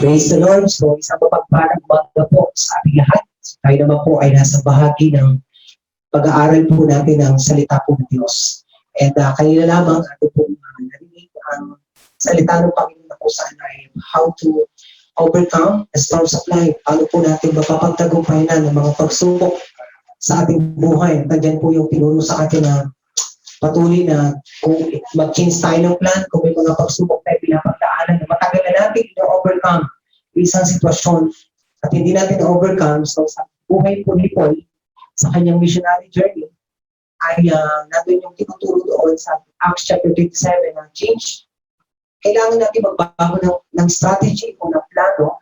Praise the Lord. So, isang mapagpalang umaga po sa ating lahat. Tayo naman po ay nasa bahagi ng pag-aaral po natin ng salita po ng Diyos. And kanina lamang ato po narinig ang salita ng Panginoon na po saan ay how to overcome the storms of life. Paano po natin mapapagtagumpayan ng mga pagsubok sa ating buhay. Nandiyan po yung tinuro sa atin na patuloy na kung mag-change tayo ng plan, kung may mga pagsubok tayo pinapagdaanan na matagal na natin na-overcome isang sitwasyon at hindi natin na-overcome, so sa buhay po ni Paul, sa kanyang missionary journey, ay nandun yung tinuturo doon sa Acts chapter 27 na change. Kailangan natin magbago ng strategy o ng plano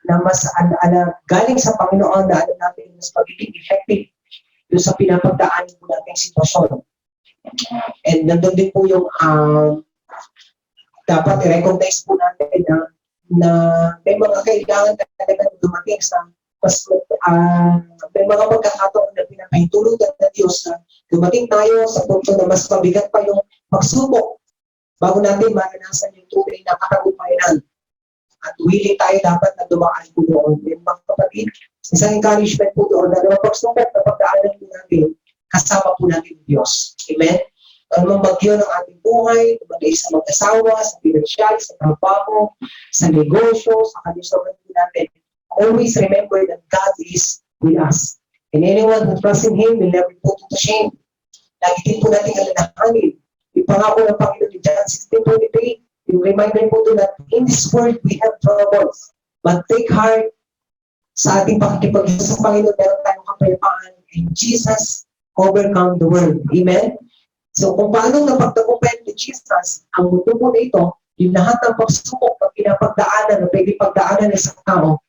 na mas galing sa Panginoon na alam natin mas pagiging effective doon sa pinapagdaanan po natin sitwasyon. And nandun din po yung dapat i-recognize po natin na may mga kailangan talaga dumating sa mas may mga pagkakataon na pinapahintulutan ng Diyos na dumating tayo sa punto na mas mabigat pa yung pagsubok bago natin maranasan yung tunay na katagumpayan. At willing tayo dapat na dumaan po doon. Then mga kapatid, isang encouragement po doon na pagsubok na pagdaanan po natin kasama po natin ang Diyos. Amen? Anong bagyo ng ating buhay, tumalay sa mag-asawa, sa financial, sa trabaho, sa negosyo, sa kalusugan natin. Always remember that God is with us. And anyone who trusts in Him will never put to shame. Lagi din po natin alalahanin. Yung pangako ng Panginoon ni John 16:23, yung reminder po doon that in this world we have troubles. But take heart sa ating pakikipag-isa sa Panginoon, meron tayong kapayapaan. And Jesus overcome the world. Amen? So kung paano napagtagumpayan ni Jesus, ang mundo po na ito, yung lahat ng pagsubok na pinapagdaanan, na pwede pagdaanan ng isang tao,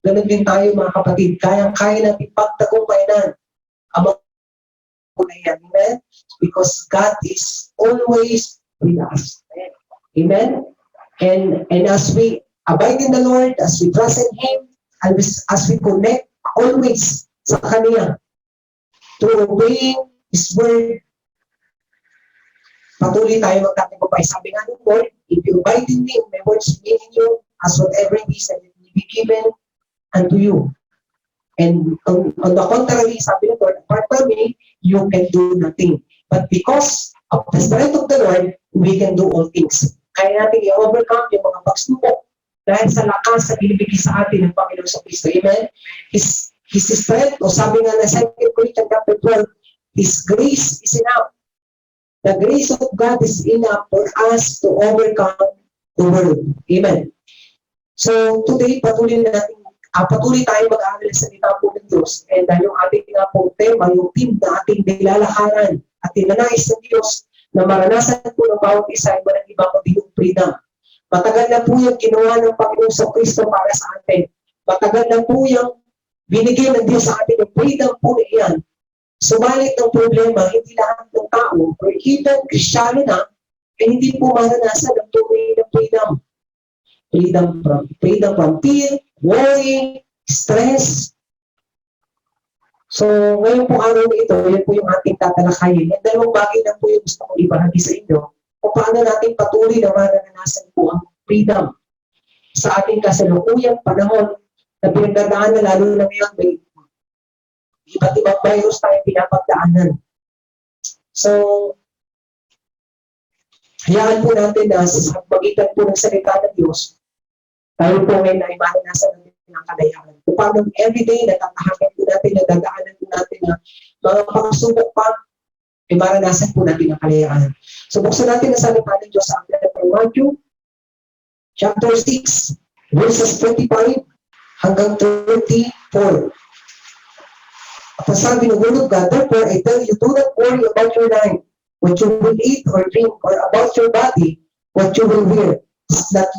ganun din tayo mga kapatid, kayang-kaya natin pagtagumpayan ang mga po na yan. Amen? Because God is always with us. Amen? And as we abide in the Lord, as we trust in Him, as we connect always sa Kanya, through obeying His word, patuloy tayo magtatagumpay. Sabi nga ng Lord, if you abide in me, my words remain in you, as whatever it is that it will be given unto you. And on the contrary, sabi ng Lord, apart from me, you can do nothing. But because of the strength of the Lord, we can do all things. Kaya natin i-overcome yung mga pagsubok dahil sa lakas na binibigay sa atin ng Panginoon sa Kristo. Amen? His strength, o sabi nga na 2 Corinthians chapter 12, His grace is enough. The grace of God is enough for us to overcome the world. Amen. So today, patuloy tayo mag-aaral sa salita po ng Diyos. And yung ating po tema, yung team na ating nilalakaran at tinanais ng Diyos na maranasan po ng bawat isa ay walang iba kundi yung freedom. Matagal na po yung ginawa ng Panginoon sa Kristo para sa atin. Matagal na po yung binigay ng Diyos sa atin yung freedom po na iyan. Subalit ng problema, hindi lahat ng tao, or even Kristiyano na, ay hindi po maranasan ang tunay na freedom. Freedom from fear, worry, stress. So, ngayon po araw na ito, yan po yung ating tatalakayin. At dalawang bagay na po yung gusto kong ibahagi sa inyo kung paano natin patuloy na maranasan po ang freedom sa ating kasalukuyang panahon na pinagdadaan na lalo na ngayon may iba't ibang virus tayo pinapagdaanan. So, hayaan po natin na sa magitan po ng salita ng Diyos, tayo po ngayon ay maranasan natin ng kalayaan. Kung paano everyday natatahakan po natin, nadadaanan po natin na mga pagsubok pa, ay maranasan po natin ang kalayaan. So, buksan natin ang salita ng Diyos sa Matthew chapter 6, verses 25 hanggang 34. At sabi ng Word of God, therefore, I tell you, do not worry about your life, what you will eat or drink, or about your body, what you will wear. It's not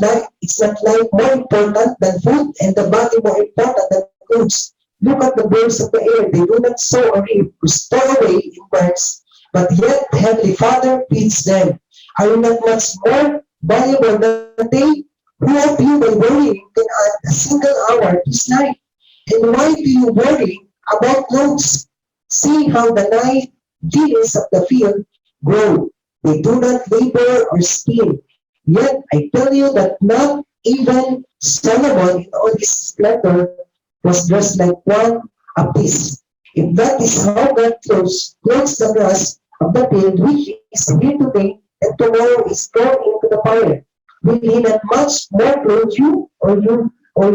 life more important than food, and the body more important than clothes. Look at the birds of the air. They do not sow or reap or store away in barns, but yet the Heavenly Father feeds them. Are you not much more valuable than they? Who of you by worrying can add a single hour to his life? And why do you worry about clothes? See how the night lilies of the field grow. They do not labor or spin. Yet I tell you that not Even Solomon, in all his splendor, was dressed like one apiece. If that is how God clothes the grass of the field, which is here today and tomorrow is thrown into the fire, will He not much more clothe you, or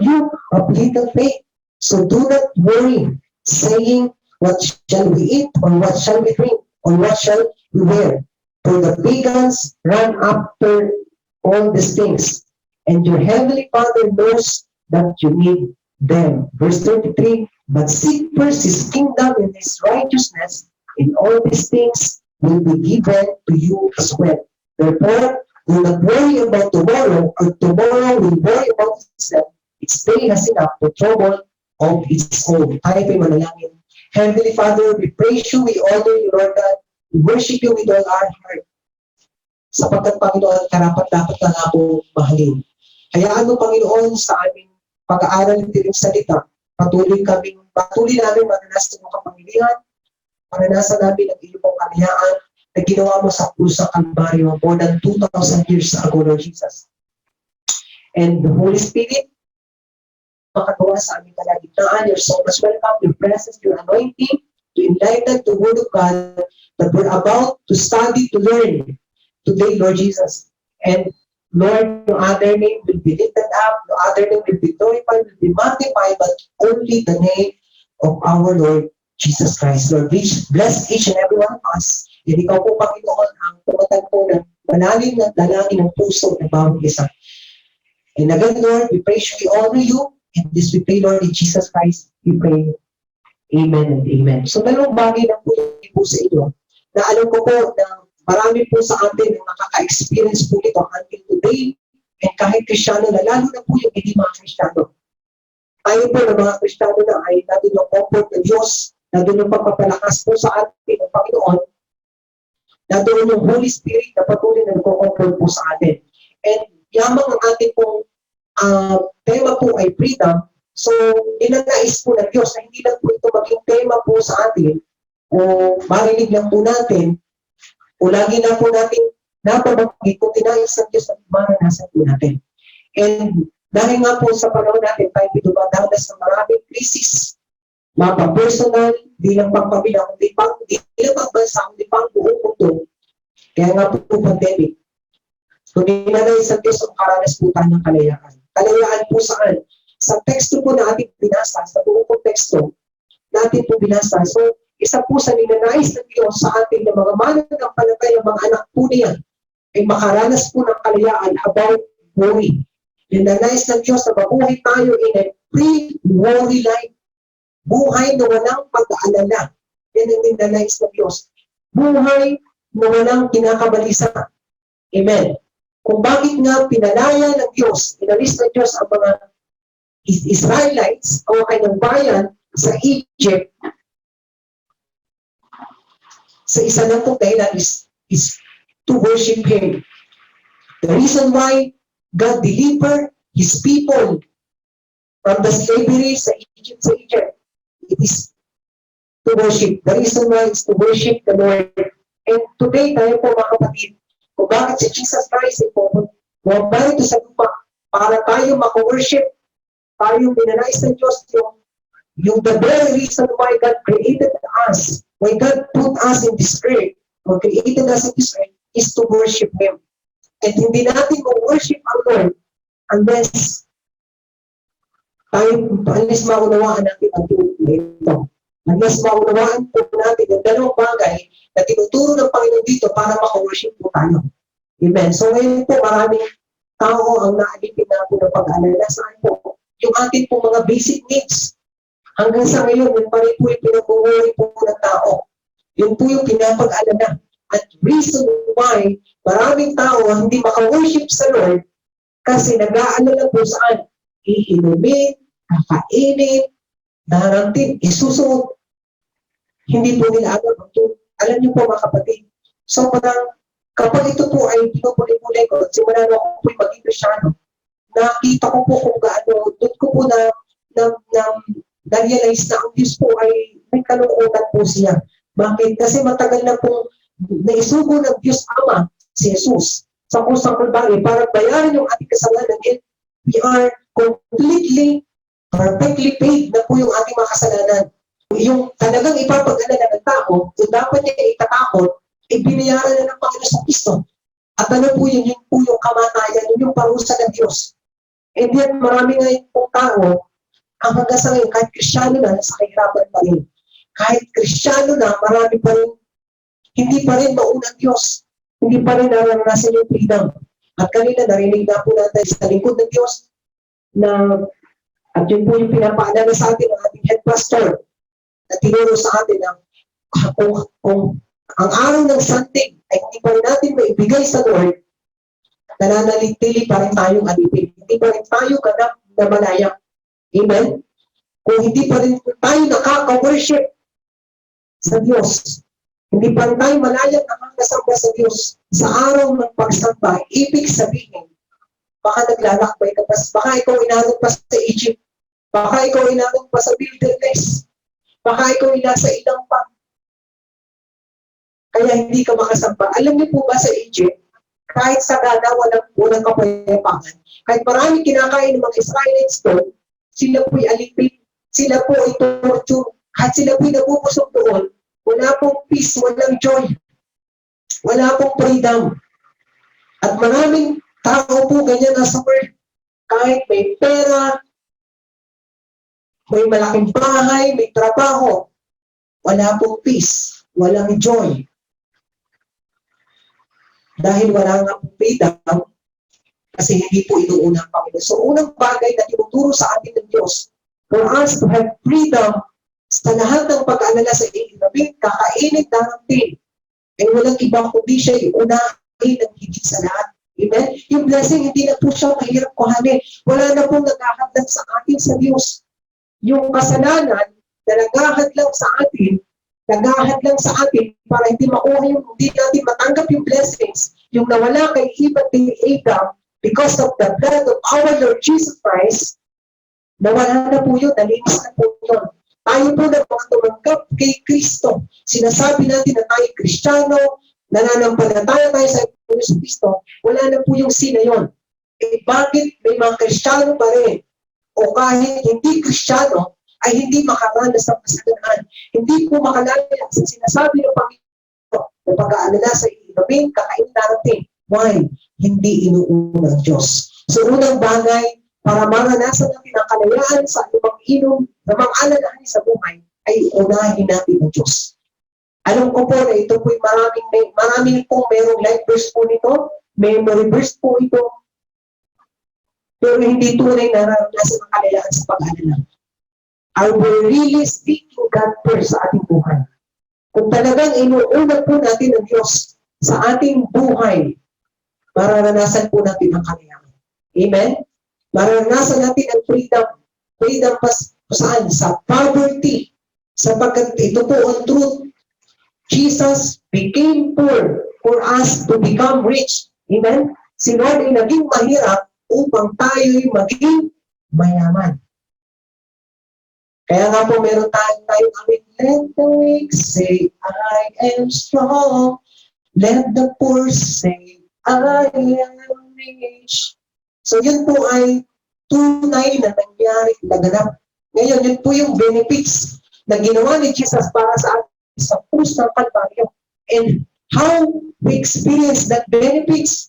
you of little faith? So do not worry, saying, what shall we eat, or what shall we drink, or what shall we wear? For the pagans run after all these things, and your heavenly Father knows that you need them. Verse 33, but seek first His kingdom and His righteousness, and all these things will be given to you as well. Therefore, do not worry about tomorrow, or tomorrow will worry about itself. Its day has enough to trouble of its own. Tayo po'y manalangin. Heavenly Father, we praise you, we honor you, Lord God. We worship you with all our heart. Sapagkat, Panginoon, karapat-dapat na nga po mahalin. Hayaan mo, Panginoon, sa aming pag-aaral ng tiling salita, patuloy namin maranasan ng kapangyarihan, maranasan namin ang iyong kalayaan na ginawa mo sa krus ng Kalbaryo more than 2,000 years ago, Lord Jesus. And the Holy Spirit, makagawa sa aming kalagitnaan, you're so much welcome, your presence, your anointing, to enlighten the Word of God that we're about to study, to learn today, Lord Jesus. And Lord, no other name will be lifted up, no other name will be glorified, will be magnified, but only the name of our Lord Jesus Christ. Lord, bless each and every one of us. And ikaw po, Panginoon, ang tumatag po ng malalim na dalangin ng puso ng bawat isa. And again, Lord, we praise you, we honor you, and this we pray, Lord, in Jesus Christ, we pray. Amen and amen. So, dalawang bagay na po sa inyo, na alam ko po na marami po sa atin ang nakaka-experience po nito until today, and kahit Kristiyano na, lalo na po yung hindi mga Kristiyano. Tayo po na mga Kristiyano na ay nandun yung comfort ng Diyos, nandun yung pagpapalakas po sa atin ng Panginoon, nandun yung Holy Spirit na patuloy na nagko-comfort po sa atin. And yamang ang ating pong tema po ay freedom. So, ninanais po ng Diyos na hindi lang po ito maging tema po sa atin, o marinig lang po natin, o lagi na po natin napabagay kung tinayos ng Diyos at maranasan po natin. And dahil nga po sa panahon natin, tayo dumadanas ng maraming krisis, mapa-personal, di lang pang-pamilya, di lang pang-bansa, di pang buong mundo. Kaya nga po pandemic. Kung ninanais ng Diyos ang karanas po tayo ng kalayaan. Kalayaan po saan? Sa teksto po na ating binasa, sa buong konteksto natin po binasa. So, isa po sa ninanais ng Diyos sa ating na mga mananampalataya, ng mga anak po niya, ay makaranas po ng kalayaan about worry. Ninanais ng Diyos na mabuhay tayo in a pre-worry life. Buhay na walang pag-aalala. Yan ang ninanais ng Diyos. Buhay na walang kinakabalisa. Amen. Kung bakit nga pinalaya ng Diyos, inalis ng Diyos ang mga Israelites o kanyang bayan sa Egypt, sa isa ng pong dahilan is to worship Him. The reason why God delivered His people from the slavery sa Egypt, it is to worship. The reason why is to worship the Lord. And today, tayo po mga kapatid, kung bakit si Jesus Christ ay bumabalik sa lupa para tayo maka-worship, tayo binanais ng Diyos yung the very reason why God created us, why God put us in this earth, or created us in this earth, is to worship Him. And hindi natin ma-worship ang Lord unless maunawaan natin ang tulad ito. Unless maunawaan po natin yung dalawang bagay na tinuturo ng Panginoon dito para maka-worship po tayo. Amen. So ngayon po maraming tao ang naalipin na po ng pag-aalala. Saan po? Yung ating po mga basic needs. Hanggang sa ngayon, yun pa rin po yung pinag-uuri po ng tao. Yun po yung pinapag-alala. At reason why maraming tao ang hindi maka-worship sa Lord kasi nag-aalala po saan? Iinumin, kakainin, darantin, isusunod. Hindi po nila alam. Alam niyo po mga kapatid. So parang kapag ito po ay pinupuli-puli ko, simula na ako po'y maging Kristyano, nakita ko po kung gaano, doon ko po na-realize na ang Diyos po ay may kalungkutan po siya. Bakit? Kasi matagal na pong naisugo ng Diyos Ama, si Jesus, sa kusang Kalbaryo para bayaran yung ating kasalanan. We are completely, perfectly paid na po yung ating mga kasalanan. Yung talagang ipapag-alala ng tao, kung dapat niya itatakot, binayaran na ng Panginoon sa Kristo. At ano po yun? Yun po yung kamatayan, yun yung parusa ng Diyos. And yet, marami ngayon pong tao, ang hanggang sa ngayon, kahit Kristyano na, sa kahirapan pa rin. Kahit Kristyano na, marami pa rin, hindi pa rin maunang Diyos. Hindi pa rin naranasan yung freedom. At kanina, narinig na po natin sa lingkod ng Diyos na, at yun po yung pinapaalala sa atin ng ating head pastor na tinuro sa atin na kung ang araw ng Sunday ay hindi pa rin natin maibigay sa Lord, nananalitili pa rin tayong alipin. Hindi pa rin tayo ganap na malaya. Amen? Kung hindi pa rin tayo nakaka-worship sa Diyos, hindi pa rin tayo malaya nakakasamba sa Diyos sa araw ng pagsamba, ibig sabihin, baka naglalakbay ka pa, baka ikaw inanong pa sa Egypt, baka ikaw inanong pa sa wilderness, baka ikaw inasa ilang pa, kaya hindi ka makasamba. Alam niyo po ba sa Egypt, kahit sa Ghana, walang kapayapaan. Kahit maraming kinakain ng mga Israelites doon, sila po'y alipin, sila po'y torture, at sila po'y nabubusog doon, wala pong peace, walang joy, wala pong freedom. At maraming tao po ganyan nasa world, kahit may pera, may malaking bahay, may trabaho, wala pong peace, walang joy. Dahil wala nga pong freedom, kasi hindi po inuuna ang Panginoon. So, unang bagay na tinuturo sa atin ng Diyos, for us to have freedom sa lahat ng pag-aalala sa inilabing, kakainit darating, ay walang ibang kundi siya iunahin ng higit sa lahat. Amen? Yung blessing, hindi na po siya mahirap kuhanin. Wala na pong naghahadlang sa atin sa Diyos. Yung kasalanan na naghahadlang sa atin para hindi makuha yung, hindi natin matanggap yung blessings, yung nawala kay Abraham because of the blood of our Lord Jesus Christ, nawala na po yun, nalinis na po yun. Tayo po na mga tumanggap kay Kristo. Sinasabi natin na tayo Kristiyano, nananampalataya tayo sa Kristo, wala na po yung sin na yun. Eh bakit may mga Kristiyano pa rin? O kahit hindi Kristiyano, ay hindi makaranas ng kasalanan. Hindi po makalaya sa sinasabi ng Panginoon na pag-aalala sa ilabing kakain natin. Why? Hindi inuuna ang Diyos. So unang bagay, para maranasan natin ang kalayaan sa anumang inom na mang-alalahanin sa buhay, ay unahin natin ang Diyos. Alam ko po na ito po'y maraming pong merong life verse po nito, memory verse po ito, pero hindi tunay na naranasan ang kalayaan sa pag-aalala. Are we really seeking God first sa ating buhay? Kung talagang inuuna po natin ang Diyos sa ating buhay, mararanasan po natin ang kalayaan. Amen? Mararanasan natin ang freedom. Freedom pa saan? Sa poverty. Sapagkat ito po ang truth. Jesus became poor for us to become rich. Amen? Si Lord ay naging mahirap upang tayo'y maging mayaman. Kaya nga po meron tayong awit, let the weak say, I am strong. Let the poor say, I am rich. So yun po ay tunay na nangyari, naganap. Ngayon, yun po yung benefits na ginawa ni Jesus para sa atin sa krus ng Kalbaryo. And how we experience that benefits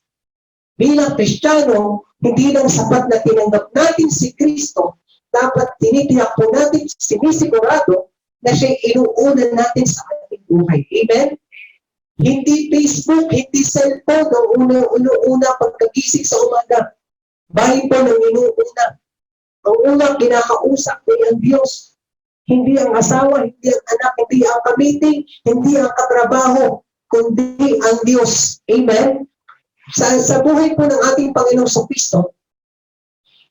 bilang Kristiyano, hindi lang sapat na tinanggap natin si Kristo, dapat tinitiyak po natin, sinisigurado na siya inuuna natin sa ating buhay. Amen? Hindi Facebook, hindi cellphone ang una pagkagising sa umaga. Bible ang inuuna. Ang unang kinakausap ay ang Diyos. Hindi ang asawa, hindi ang anak, hindi ang kamiting, hindi ang katrabaho, kundi ang Diyos. Amen? Sa buhay po ng ating Panginoong Kristo,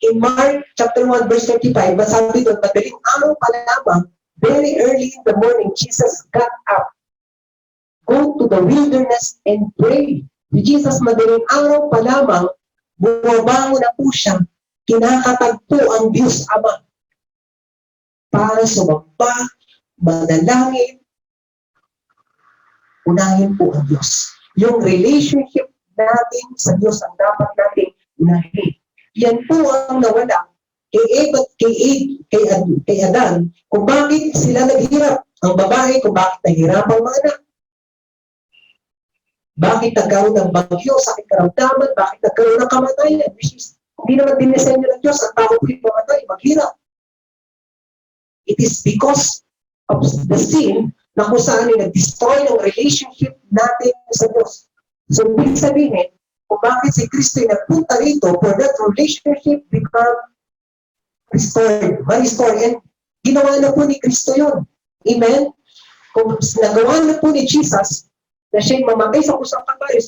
in Mark chapter 1 verse 35, masabi doon, madaling araw pa lamang, very early in the morning, Jesus got up, go to the wilderness and pray. Si Jesus madaling araw pa lamang, bumabango na po siya, kinakatagpo ang Diyos Ama para sumamba, manalangin, unahin po ang Diyos. Yung relationship natin sa Diyos ang dapat natin unahin. yan po ang nawala kay Eva at kay Adan, kung bakit sila naghirap. Ang babae, kung bakit nahirap ang mga anak. Bakit nagkaroon ng bagyo, sakit karamdaman, bakit nagkaroon ng kamatayan, which is, hindi naman dinisenyo ng Diyos, ang tao po'y mamatay, maghirap. It is because of the sin na kung saan ay nag-destroy ng relationship natin sa Diyos. So, ibig sabihin, kung bakit si Kristo ay nagpunta rito for that relationship become ma-restore. And ginawa na po ni Kristo yun. Amen? Kung nagawa na po ni Jesus, na siya'y mamatay sa kusang kalbaryo,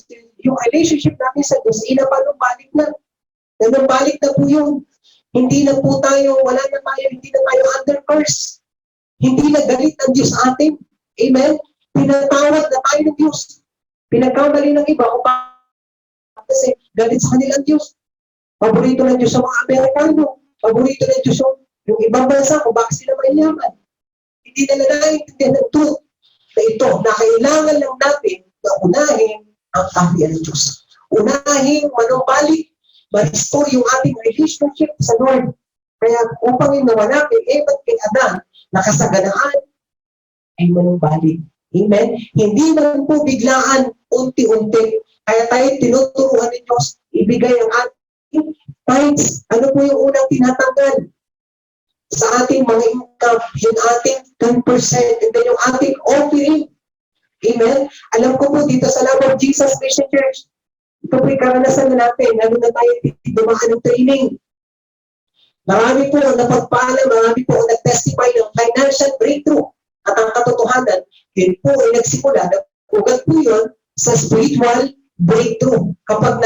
yung relationship natin sa Diyos, inapanumbalik na. Nanumbalik na po yun. Hindi na po tayo, hindi na tayo under curse. Hindi na galit ng Diyos atin. Amen? Pinatawad na tayo ng Diyos. Pinagkamali ng iba kung kasi galit sa kanilang Diyos. Paborito ng Diyos sa mga Amerikano. Paborito ng Diyos yung ibang bansa kung bakit sila mayayaman. Hindi nila naiintindihan ng truth na ito, na kailangan lang natin na unahin ang kaharian ng Diyos. Unahin, manumbalik, ma-restore yung ating relationship sa Lord. Kaya upang nawala kay Eva at kay Adan, nakasaganaan ay manumbalik. Amen? Hindi man po biglaan, unti-unti. Kaya tayo tinuturuan ng Diyos, ibigay ang ating tithes. Ano po yung unang tinatanggal? Sa ating mga income, yung ating 10%, and then yung ating offering. Amen? Alam ko po dito sa Love of Jesus Mission Church, ito po'y karanasan na natin, lalo na tayo dumaan ng training. Marami po ang napagpala, marami po ang nag-testify ng financial breakthrough. At ang katotohanan, yun po ay nagsimula, nag-ugat po yun sa spiritual breakthrough. Kapag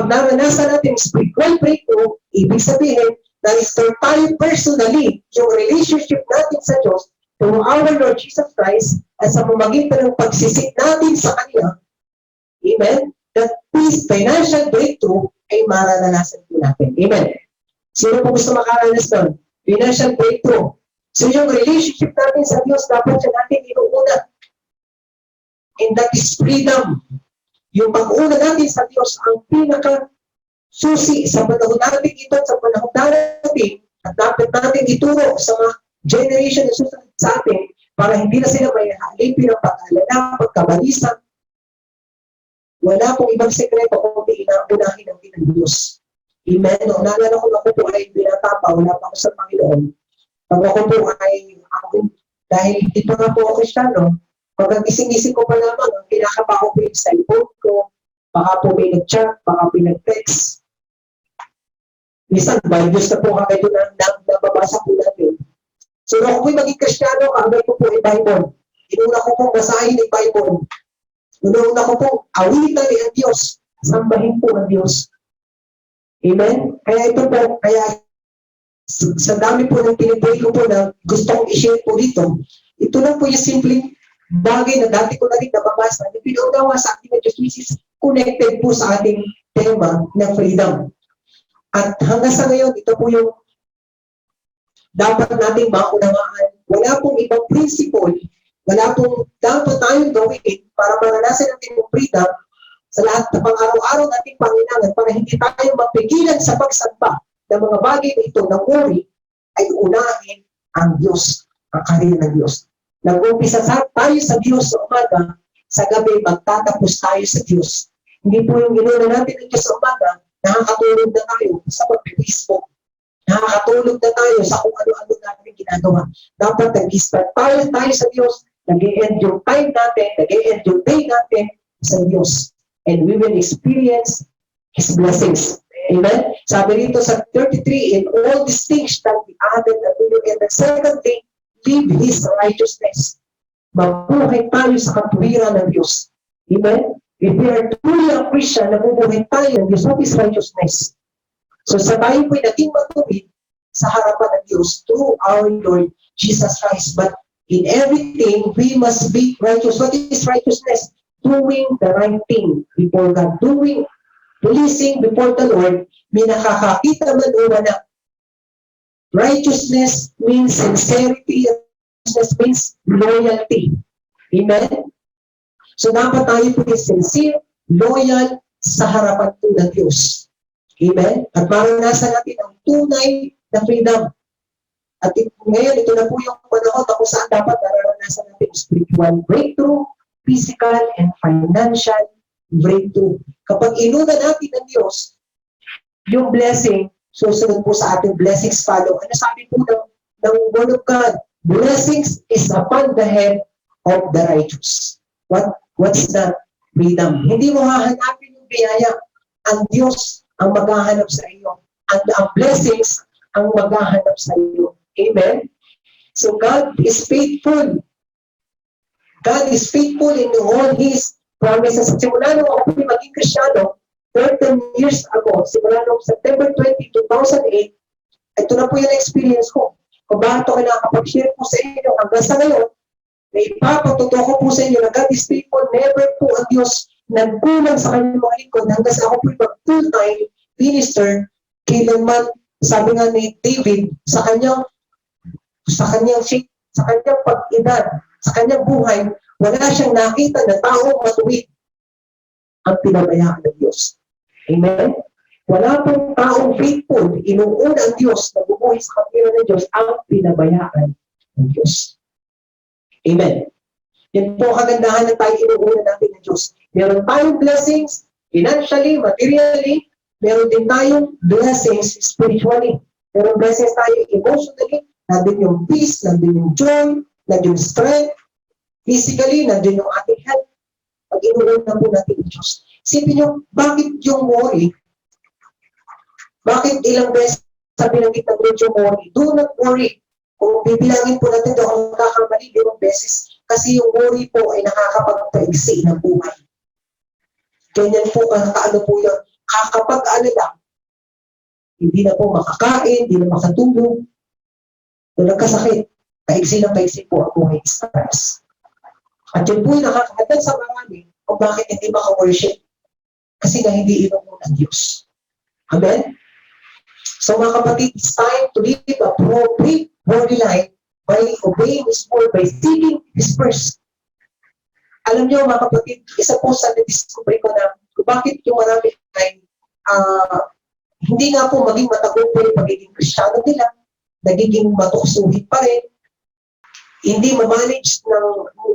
naranasan natin spiritual breakthrough, ibig sabihin, na-restore tayo personally yung relationship natin sa Diyos through our Lord Jesus Christ at sa pamamagitan ng pagsisik natin sa Kanya. Amen? That this financial breakthrough ay mararanasan po natin. Amen? Sino po gusto makaranas nun? Financial breakthrough. So yung relationship natin sa Diyos, dapat siya natin inuuna. And that is freedom. Yung pag-una natin sa Diyos, ang pinaka-susi sa panahon natin ito at sa panahon natin, at dapat natin ituro sa mga generation na susunod sa atin para hindi na sila may halipin ng pag-alala, pagkabalisa. Wala pong ibang sekreto kung iunahin ang ng Diyos. Amen? Noong naalala ko ako po ay binata pa, wala pa ako sa Panginoon. Pag ako po ay, dahil hindi pa nga po ako Kristiyano, pag gising-gising ko pa naman, ang kinakabaho ko yung cellphone ko, baka po may nag-chat, baka pinag-text. Minsan, Bibles na po kami doon na nababasa po natin. So, kung ako'y maging Kristiyano, kagay ko po yung Bible. Inuna ko pong basahin yung Bible. Una ko pong awitan ang Diyos. Sambahin po ang Diyos. Amen? Kaya ito po, kaya sa dami po ng pinipray ko po na gusto kong i-share po dito, ito lang po yung simpleng bagay na dati ko na rin nababasa. Yung pinaunawa sa ating na Diyos, which is connected po sa ating tema ng freedom. At hanggang sa ngayon, ito po yung dapat nating maunawaan. Wala pong ibang principle, wala pong dapat tayong gawin para maranasan natin yung freedom sa lahat ng pang-araw-araw nating pangailangan para hindi tayo mapigilan sa pagsamba ng mga bagay na ito na worry ay unahin ang Diyos, ang kaharian ng Diyos. Nag-umpisa tayo sa Diyos sa umaga, sa gabi magtatapos tayo sa Diyos. Hindi po yung inuna natin ng Diyos sa umaga, nakakatulog na tayo sa pag-Facebook. Nakakatulog na tayo sa kung ano-ano natin ginagawa. Dapat nag-start tayo sa Diyos, nag-e-end yung time natin, nag-e-end yung day natin sa Diyos. And we will experience His blessings. Amen? Sabi rito sa 33, in all these things shall be added unto you. And the second thing, live His righteousness. Mabuhay tayo sa katuwiran ng Diyos. Amen? If we are truly a Christian, nabubuhay tayo ng Diyos of His righteousness. So sa tayo po'y naging matuwid sa harapan ng Diyos through our Lord Jesus Christ. But in everything, we must be righteous. What is righteousness? Doing the right thing before God. Doing pleasing before the Lord, may nakakakita man o wala. Righteousness means sincerity. Righteousness means loyalty. Amen? So dapat tayo po sincere, loyal sa harapan po ng Diyos. Amen? At maranasan natin ang tunay na freedom. At ngayon, ito na po yung panahon na kung saan dapat naranasan natin spiritual breakthrough, physical and financial breakthrough. Kapag inuna natin ng Diyos, yung blessing, susunod po sa ating blessings follow. Ano sabi po ng Word of God? Blessings is upon the head of the righteous. What's that? Freedom. Hindi mo hahanapin yung biyaya. Ang Diyos ang maghahanap sa iyo. Ang blessings ang maghahanap sa iyo. Amen? So God is faithful. God is faithful in all His promises. Simula nung ako maging Kristyano, 13 years ago, simula nung September 20, 2008, ito na po yung experience ko. Kung bakit ako nakakapag-share po sa inyo hanggang sa ngayon, na ipapatuto ko po sa inyo na God is faithful, never po ang Diyos nagkulang sa kanyang mga lingkod hanggang sa ako po yung full-time minister, kailanman, sabi nga ni David, sa kanyang pag-edad, sa kanyang buhay, wala siyang nakita na taong matuwid ang pinabayaan ng Diyos. Amen? Wala pong taong faithful, inuuna ang Diyos na bumuhay sa kapila ng Diyos ang pinabayaan ng Diyos. Amen. Yan po kagandahan na tayo inuuna natin ng Diyos. Meron tayong blessings, financially, materially, meron din tayong blessings spiritually. Meron blessings tayo emotionally, nandun yung peace, nandun yung joy, nandun yung strength, physically, nandun yung ating health. Pag inuuna po natin ng Diyos. Sipin nyo, bakit yung worry? Bakit ilang beses sa binanggit ng yung worry? Do not worry. Kung bibilangin po natin doon ang kakamali, 5 beses. Kasi yung worry po ay nakakapagpaigsi ng buhay. Ganyan po, ano po yun. Kakapag-alala, hindi na po makakain, hindi na makatulog. Kung nagkasakit, paigsi po ang buhay, stress. At yun po yung nakakahatid sa marami kung bakit hindi maka-worship. Kasi na hindi inuuna ng Diyos. Amen? So mga kapatid, it's time to live a appropriate holy life by obeying His word, by seeking His first. Alam niyo mga kapatid, isa po sa na-discover ko na kung bakit yung marami ay hindi nga po maging matagumpay yung pagiging Kristyano nila, nagiging matuksuhin pa rin, hindi ma-manage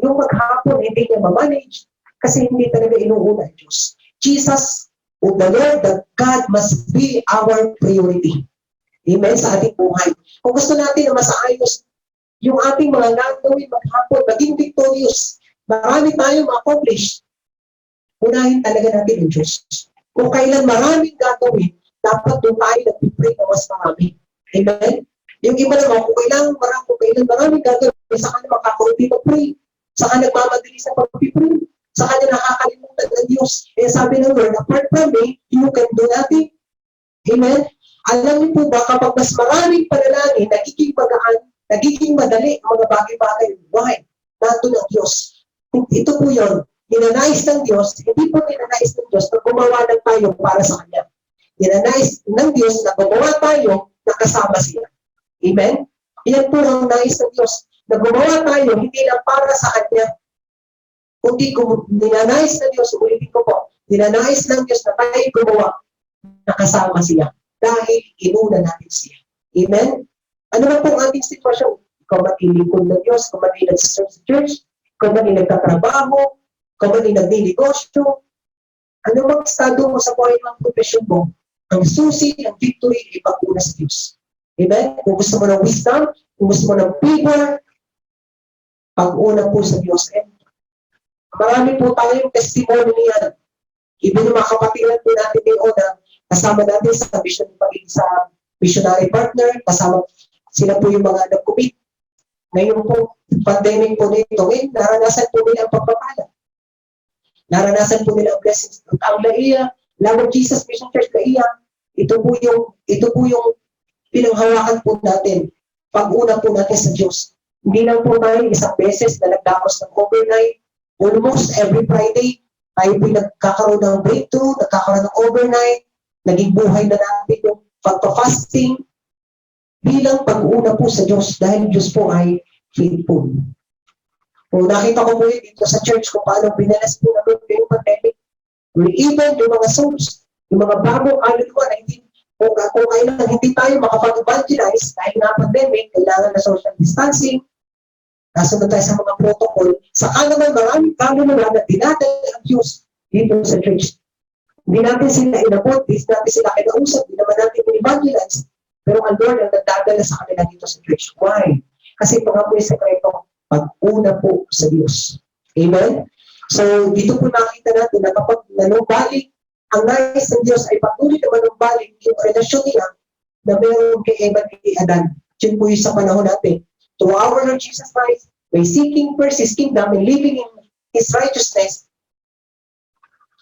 yung maghapon, hindi niya ma-manage kasi hindi talaga inuuna ang Diyos. Jesus, o the Lord, that God must be our priority. Amen? Sa ating buhay. Kung gusto natin na masaayos yung ating mga gagawin maghapon, maging victorious, marami tayong ma-accomplish, unahin talaga natin ang Diyos. Kung kailan maraming gagawin, dapat doon tayo nag-pray na mas marami. Amen? Yung iba naman, kung kailan maraming gagawin, saka na makakaunti mag-pray, saka nagmamadali sa pag-pray, saka na nakakalimutan ng Diyos. Eh sabi ng Lord, apart from me, you can do nothing. Amen? Alam niyo po ba, kapag mas maraming panalangin, nagiging magaan, nagiging madali ang mga bagay-bagay. Why? Nandun ang Diyos. Ito po yun. Ninanais ng Diyos, hindi po ninanais ng Diyos na gumawa ng tayo para sa Kanya. Ninanais ng Diyos na gumawa tayo na kasama siya. Amen? Yan po ang nais ng Diyos. Na gumawa tayo, hindi lang para sa Kanya. Kundi kung ninanais ng Diyos, ulitin ko po, ninanais ng Diyos na tayo gumawa na kasama siya. Dahil inuna natin siya. Amen? Ano ba pong ating sitwasyon? Ikaw ba ilingkod ng Diyos? Ikaw ba nag-serve sa church? Ikaw ba nagtatrabaho? Ikaw ba nagninegosyo? Ano bang estado mo sa buhay ng profession mo? Ang susi ng victory ay pag-una sa Diyos. Amen? Kung gusto mo ng wisdom, kung gusto mo ng favor, pag-una po sa Diyos. And marami po tayong testimony niyan. Even yung mga kapatiran po natin ngayon na kasama natin sa missionary partner, kasama sila po yung mga nag-commit. Ngayon po, pandemic po nito, ngayon, naranasan po nila ang pagpapala. Naranasan po nila ang blessings. Ang LAIA, Love of Jesus Mission Church LAIA, ito po yung pinanghawakan po natin. Pag-una po natin sa Diyos. Hindi lang po tayo isang beses na nagdamos ng overnight. Almost every Friday, tayo po nagkakaroon ng breakthrough, nagkakaroon ng overnight, naging buhay na natin yung pagpa-fasting bilang pag-una po sa Diyos dahil Diyos po ay faithful. Kung nakita ko po yun dito sa church kung paano binalas po namin yung pandemic, even yung mga souls, Yung mga bagong kaluluwa na hindi, kung kailan hindi tayo makapag-evangelize dahil na pandemic, kailangan na social distancing, nasunod tayo sa mga protocol, saka naman maraming kaluluwa na dinadal-abuse dito sa church. Hindi natin sila inabot, hindi natin sila kinausap, hindi naman natin in-evangelize, pero ang Lord ang nagdadala sa kanila dito sa church. Why? Kasi ito nga po yung sekreto, pag-una po sa Diyos. Amen? So, dito po nakita natin na kapag nanumbalik ang nais ng Diyos ay patuloy na manumbalik yung relasyon niya na meron kay Eva at kay Adan. Yun po yung sa panahon natin. To our Lord Jesus Christ, by seeking first His kingdom and living in His righteousness,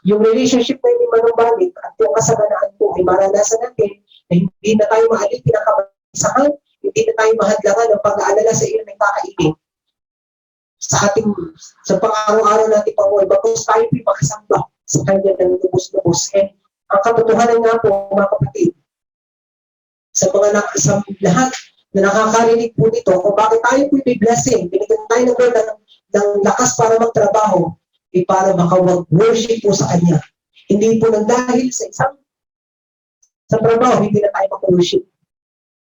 yung relationship na hindi manumbalik at yung kasaganaan po ay maranasan natin na hindi na tayo maalip pinakabasahan, hindi na tayo mahadlangan ng pag-aalala sa iyo ng kakainin sa pang-araw-araw natin pamuhay, bagos tayo po makasamba sa kanya ng lubos-lubos. And ang katotohanan nga po, mga kapatid, sa lahat na nakakarinig po nito, kung bakit tayo po may blessing, binigyan tayo ng Lord ng lakas para magtrabaho, ay para makawag-worship po sa kanya. Hindi po nang dahil sa trabaho, hindi na tayo mag-worship.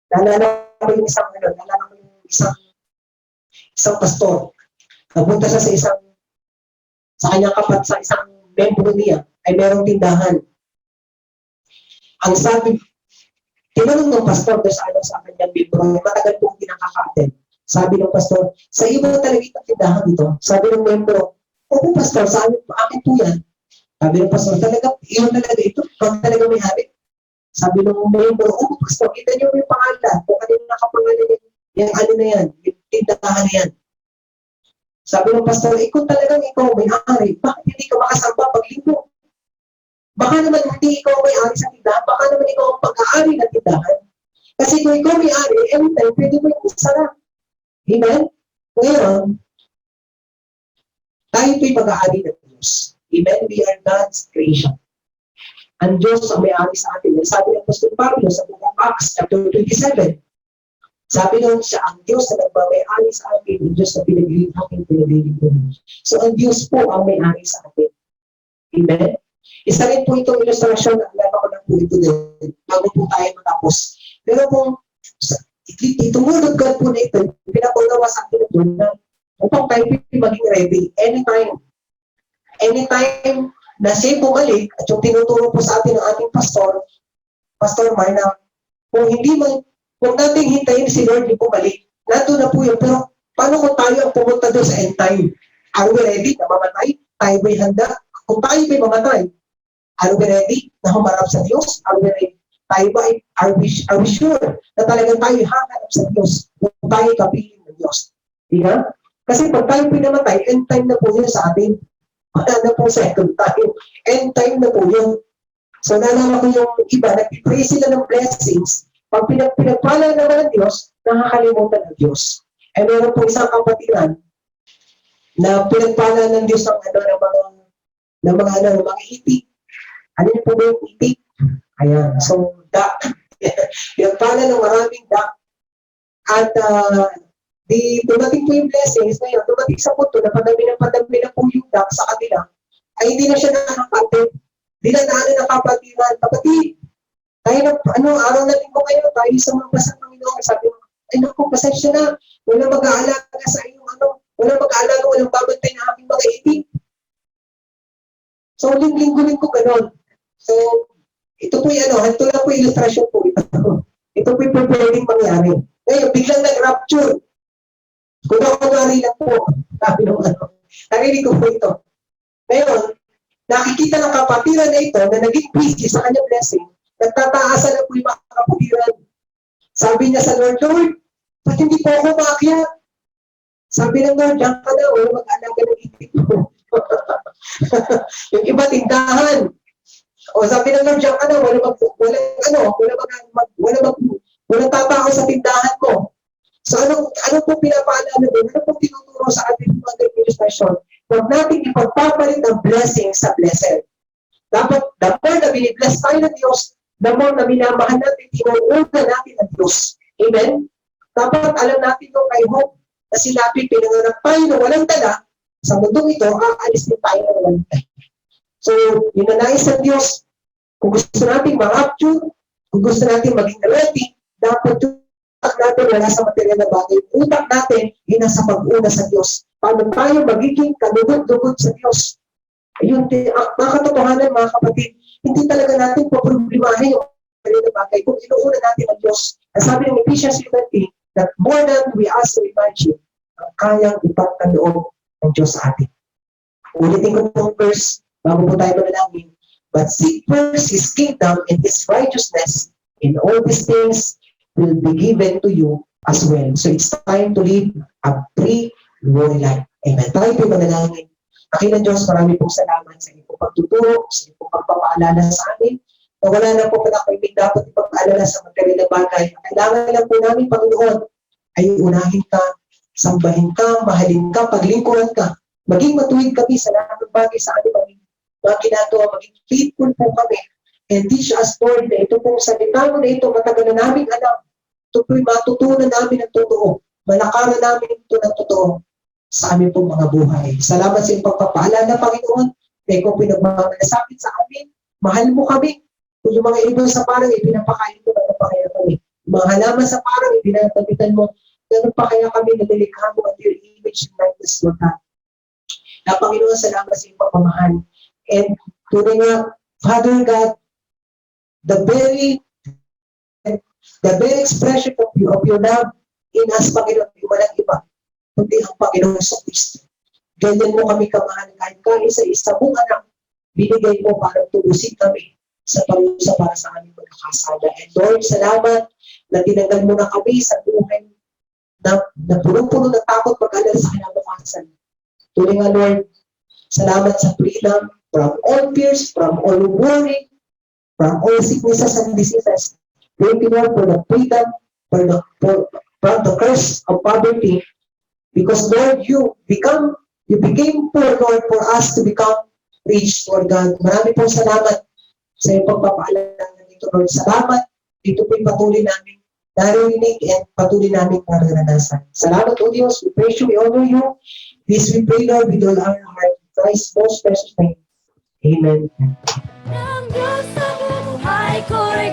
Naalala ko yung isang pastor. Napunta siya sa kanyang sa isang membro niya, ay merong tindahan. Ang sabi, tinanong ng pastor doon sa kanyang membro, matagal pong pinakaka-attend. Sabi ng pastor, sa iyo ba talaga itong tindahan dito? Sabi ng membro, oo pastor, sa akin po yan. Sabi ng pastor, iyon talaga ito, pag talaga may hari. Sabi ng membro, oo pastor, kita niyo yung pangalan, kung ano yung nakapangalan yung ano na yan, yung tindahan na yan. Sabi ng pastor, kung talagang ikaw may-ari, bakit hindi ka makasamba paglinggo? Baka naman hindi ikaw may-ari sa tindahan, baka naman ikaw ang pag-aari ng tindahan. Kasi kung ikaw may-ari, anytime, pwede mo yung sarap. Amen? Ngayon, tayo po'y pag-aari ng Diyos. Amen? We are God's creation. Ang Diyos ang may-ari sa atin. Sabi ng Apostol Pablo sa Book of Acts, chapter 27, sabi nun siya, ang Diyos na nagmamay-ari sa atin, ang Diyos na pinag-ilig ko. So, ang Diyos po ang may-ari sa atin. Amen? Isa rin po itong ilustrasyon na alam ko lang po ito din, bago po tayo matapos. Pero kung itumulog God po na ito, pinapagawa sa atin ito na upang tayo maging ready anytime. Anytime na siya bumalik at yung tinuturo po sa atin ng ating Pastor Marna, kung natin hintayin si Lord yung bumalik, nato na po yun. Pero paano kung tayo ang pumunta doon sa end time? Are we ready na mamatay? Tayo ba'y handa? Kung tayo ba'y mamatay, are we ready na humarap sa Diyos? Are we ready? Tayo ba, are we sure na talagang tayo hahanap sa Diyos kung tayo kapiling ng Diyos? Diba? Kasi pag tayo pinamatay, end time na po yun sa atin. Wala na po second time. End time na po yun. So nalala ko yung iba, nag-pray sila ng blessings. Pag pinagpala naman ng Diyos, nakakalimutan ng Diyos. E meron po isang kapatiran na pinagpala ng Diyos ng mga itik. Ano yun po ba yung itik? Ayan. So, duck. Pinagpala ng maraming duck. At dumating po yung blessings ngayon, dumating sa punto na padami na po yung duck sa kanila, ay hindi na siya nakakapatid. Hindi na ng kapatiran. Kapatid, tayo na, araw na linggo kayo, tayo sa mga basang Panginoon. Sabi mo, ay naku, pasensya na. Wala mag-aalaga sa iyong wala mag-aalaga, walang babantay na aking mga itik. So, linggo-linggo ganon. So, ito po yung ito lang po ilustrasyon po ito. Ito po yung pwedeng mangyari. Ngayon, biglang nag-rapture. Kung ako lang po, sabi nung narinig ko po ito. Ngayon, nakikita ng kapatiran na ito na naging busy sa kanyang blessing, nagtataasan na po yung mga kapatiran. Sabi niya sa Lord, ba't hindi po ako maakyat? Sabi ng Lord, diyan ka na, wala mag-alaga ng itik mo. Yung iba tindahan. O sabi ng Lord, diyan ka na, walang tatao sa tindahan mo. So ano po pinapaalala doon? Ano po tinuturo sa ating mga administration? Huwag natin ipagpapalit ang blessing sa blessed. Dapat, the more na binibless tayo ng Diyos, the more na minamahal natin, tinuuna natin ang Diyos. Amen? Dapat alam natin yung kay Hope na sinabi, pinanganak tayo na walang dala, sa mundong ito, aalis din tayo na walang dala. So, yung nanais ng Diyos, Kung gusto natin ma-rapture, kung gusto natin maging ready, dapat yung utak natin wala sa material na bagay. Utak natin ay nasa pag-una sa Diyos. Paano tayo magiging kalugod-lugod sa Diyos? Ayun, mga katotohanan, mga kapatid, hindi talaga natin poproblemahin yung material na bagay kung inuuna natin ang Diyos. Ang sabi ng Ephesians 3:20, that more than we ask to imagine, ang kayang ipagkaloob ng Diyos sa atin. Ulitin ko itong verse bago po tayo manalangin. But seek first His kingdom and His righteousness, and all these things will be given to you as well. So it's time to live a free, glory life. Amen. Tayo po manalangin. Akin ng Diyos, marami pong salamat sa inyong pagtuturo, sa inyong pagpapaalala sa amin, na wala na po panakaming dapat ipag-aalala sa material na bagay. Kailangan lang po namin, Panginoon, ay unahin ka, sambahin ka, mahalin ka, paglingkuran ka, maging matuwid kami sa lahat ng bagay sa ating mga ginagawa, maging faithful po kami. And teach us, Lord, na ito pong salita mo na ito, matagal na namin alam. Ito po'y matutunan namin ng totoo. Malakaran namin ito ng totoo sa aming pong mga buhay. Salamat sa iyong pagpapaalala, Panginoon. Na ikaw pinagmamalasakit sa amin. Mahal mo kami. Kung yung mga ibon sa parang, ipinapakain mo, ganun pa kaya kami. Yung mga halaman sa parang, ipinatabitan mo, ganun pa kaya kami nalilikha mo at your image and likeness, Lord God. Na Panginoon, salamat sa iyong pagmamahal. And tunay nga, Father God, the very expression of your love in us, Panginoon, yung walang iba, kundi ang Panginoon sa Kristo. Ganyan mo kami kamahal, kahit kaisa-isa mong anak, binigay mo para tubusin kami sa parusa para sa aming pagkakasala. And Lord, salamat na tinanggal mo na kami sa buhay na puno-puno ng takot pag-alala sa kinabukasan. Tuloy nga, Lord, salamat sa freedom from all fears, from all worry, from all sicknesses and diseases. Thank you, Lord, for the freedom, from the curse of poverty. Because, Lord, you became poor, Lord, for us to become rich, Lord God. Marami pong salamat sa iyong pagpapaalala dito, Lord. Salamat. Dito po'y patuloy namin narinig and patuloy namin naranasan. Salamat, O Diyos. We praise you, we honor you. This we pray, Lord, with all our heart. In Christ's most precious name. Amen. Ang Diyos sa buhay ko'y